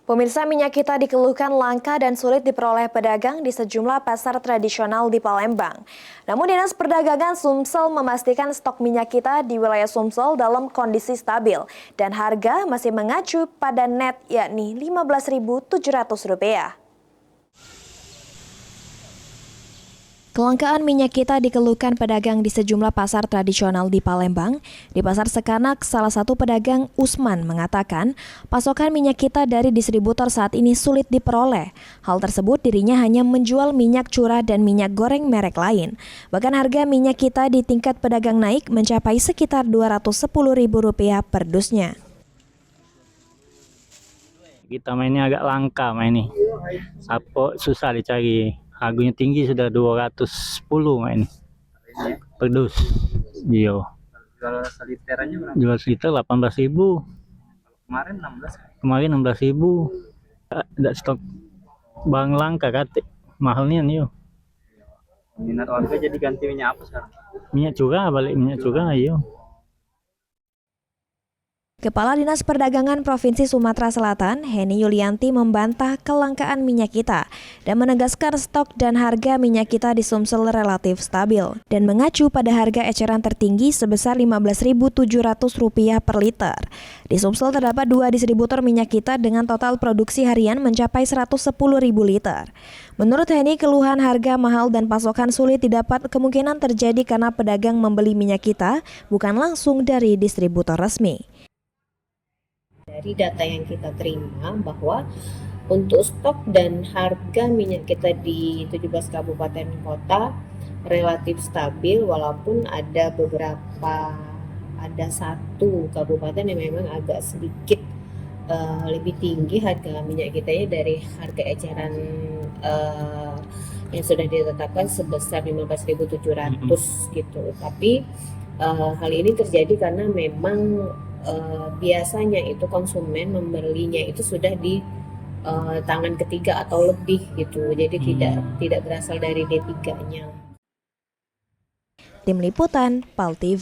Pemirsa, minyak kita dikeluhkan langka dan sulit diperoleh pedagang di sejumlah pasar tradisional di Palembang. Namun Dinas Perdagangan Sumsel memastikan stok minyak kita di wilayah Sumsel dalam kondisi stabil dan harga masih mengacu pada net yakni Rp15.700. Kelangkaan minyak kita dikeluhkan pedagang di sejumlah pasar tradisional di Palembang. Di Pasar Sekanak, salah satu pedagang Usman mengatakan pasokan minyak kita dari distributor saat ini sulit diperoleh. Hal tersebut dirinya hanya menjual minyak curah dan minyak goreng merek lain. Bahkan harga minyak kita di tingkat pedagang naik mencapai sekitar Rp210.000 per dusnya. Kita mainnya agak langka ini. Sapo susah dicari. Harganya tinggi, sudah 210 ini per dus. Iya. Jual seliterannya berapa? Jual seliter 18.000. Kemarin 16. Kemarin 16.000. Ada stok bang langka kate. Mahalnya nih. Minat warga jadi ganti minyak apa sekarang? Minyak curah, balik minyak curah ayo. Kepala Dinas Perdagangan Provinsi Sumatera Selatan, Heni Yulianti membantah kelangkaan minyak kita dan menegaskan stok dan harga minyak kita di Sumsel relatif stabil dan mengacu pada harga eceran tertinggi sebesar Rp15.700 per liter. Di Sumsel terdapat 2 distributor minyak kita dengan total produksi harian mencapai 110.000 liter. Menurut Heni, keluhan harga mahal dan pasokan sulit didapat kemungkinan terjadi karena pedagang membeli minyak kita bukan langsung dari distributor resmi. Dari data yang kita terima bahwa untuk stok dan harga minyak kita di 17 kabupaten kota relatif stabil, walaupun ada satu kabupaten yang memang agak sedikit lebih tinggi harga minyak kita ya dari harga eceran yang sudah ditetapkan sebesar 15.700 gitu. Tapi hal ini terjadi karena memang biasanya itu konsumen membelinya itu sudah di tangan ketiga atau lebih gitu, jadi tidak berasal dari D3-nya. Tim Liputan, PAL TV.